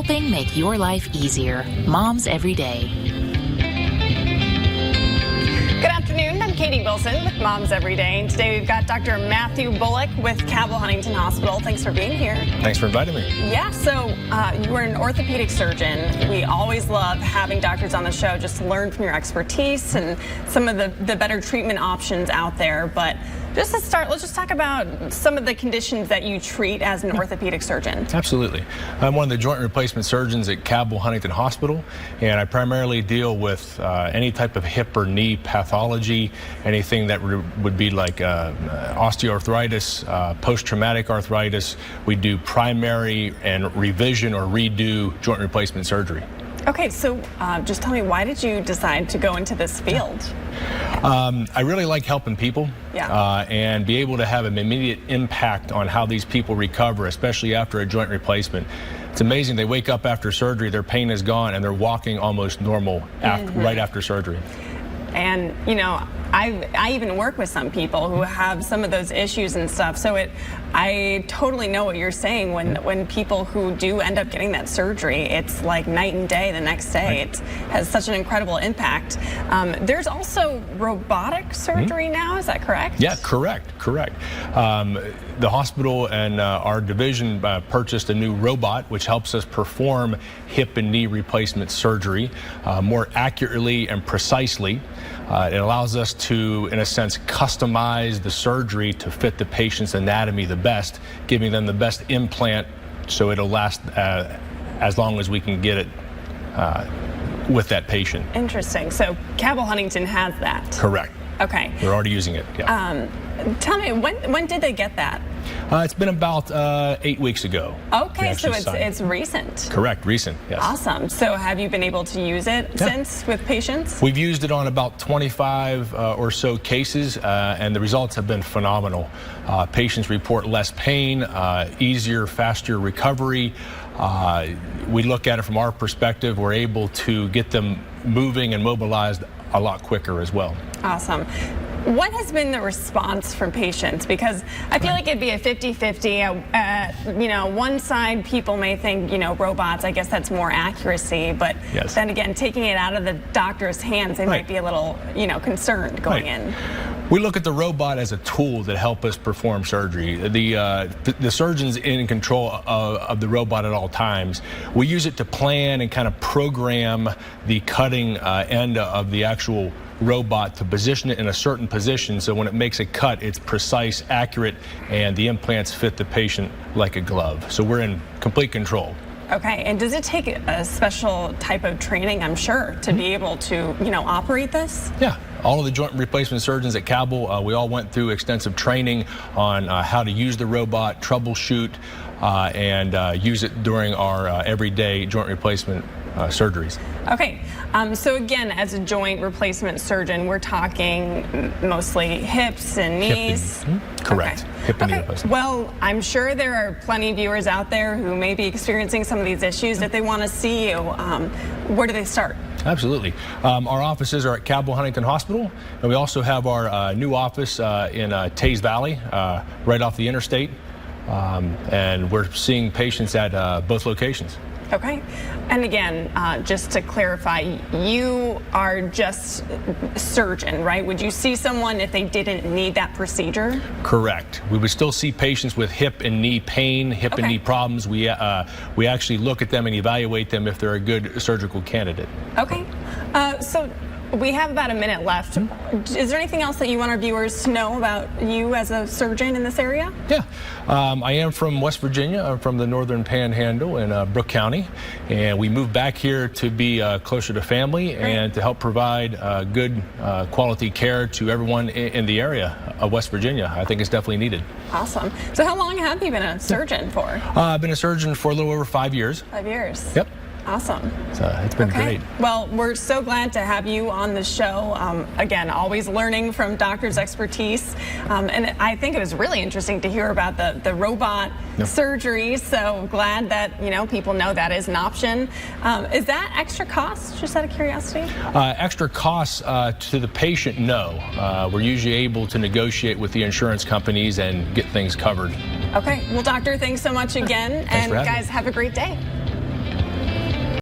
helping make your life easier. Moms Every Day. Good afternoon, I'm Katie Wilson with Moms Every Day. And today we've got Dr. Matthew Bullock with Cabell Huntington Hospital. Thanks for being here. Thanks for inviting me. Yeah, so you were an orthopedic surgeon. We always love having doctors on the show just to learn from your expertise and some of the better treatment options out there. But just to start, let's just talk about some of the conditions that you treat as an orthopedic surgeon. Absolutely. I'm one of the joint replacement surgeons at Cabell Huntington Hospital, and I primarily deal with any type of hip or knee pathology, anything that would be like osteoarthritis, post-traumatic arthritis. We do primary and revision or redo joint replacement surgery. Okay, so just tell me, why did you decide to go into this field? I really like helping people, and be able to have an immediate impact on how these people recover, especially after a joint replacement. It's amazing. They wake up after surgery, their pain is gone, and they're walking almost normal right after surgery. And, you know, I even work with some people who have some of those issues and stuff. So I totally know what you're saying when people who do end up getting that surgery, it's like night and day the next day. It has such an incredible impact. There's also robotic surgery now, is that correct? Yeah, correct. The hospital and our division purchased a new robot which helps us perform hip and knee replacement surgery more accurately and precisely. It allows us to, in a sense, customize the surgery to fit the patient's anatomy the best, giving them the best implant so it'll last as long as we can get it with that patient. Interesting. So Cabell Huntington has that. Correct. Okay. We're already using it. Yeah. Tell me, when did they get that? It's been about 8 weeks ago. Okay, so it's recent. Correct, recent, yes. Awesome. So have you been able to use it since with patients? We've used it on about 25 or so cases, and the results have been phenomenal. Patients report less pain, easier, faster recovery. We look at it from our perspective. We're able to get them moving and mobilized a lot quicker as well. Awesome. What has been the response from patients? Because I feel like it'd be a 50-50. You know, one side people may think, you know, robots, I guess that's more accuracy, but then again, taking it out of the doctor's hands, they might be a little, you know, concerned going in. We look at the robot as a tool that help us perform surgery. The surgeon's in control of the robot at all times. We use it to plan and kind of program the cutting end of the actual robot to position it in a certain position so when it makes a cut, it's precise, accurate, and the implants fit the patient like a glove. So we're in complete control. Okay, and does it take a special type of training, I'm sure, to be able to, you know, operate this? Yeah. All of the joint replacement surgeons at Cabell, we all went through extensive training on how to use the robot, troubleshoot, and use it during our everyday joint replacement surgeries. Okay, so again, as a joint replacement surgeon, we're talking mostly hips and knees. Correct. Hip and knee replacement. Well, I'm sure there are plenty of viewers out there who may be experiencing some of these issues. If they want to see you, where do they start? Absolutely. Our offices are at Cabell Huntington Hospital, and we also have our new office in Taze Valley, right off the interstate, and we're seeing patients at both locations. Okay, and again, just to clarify, you are just a surgeon, right? Would you see someone if they didn't need that procedure? Correct. We would still see patients with hip and knee pain, hip and knee problems. We actually look at them and evaluate them if they're a good surgical candidate. Okay, so we have about a minute left. Is there anything else that you want our viewers to know about you as a surgeon in this area? Yeah, I am from West Virginia. I'm from the Northern Panhandle in Brooke County, and we moved back here to be closer to family and to help provide good quality care to everyone in the area of West Virginia. I think it's definitely needed. Awesome. So how long have you been a surgeon for? I've been a surgeon for a little over 5 years. 5 years. Yep. Awesome. It's been great. Well, we're so glad to have you on the show. Again, always learning from doctors' expertise. And I think it was really interesting to hear about the robot surgery. So glad that, you know, people know that is an option. Is that extra cost, just out of curiosity? Extra costs to the patient, no. We're usually able to negotiate with the insurance companies and get things covered. Okay. Well, doctor, thanks so much again. Thanks and guys, have a great day.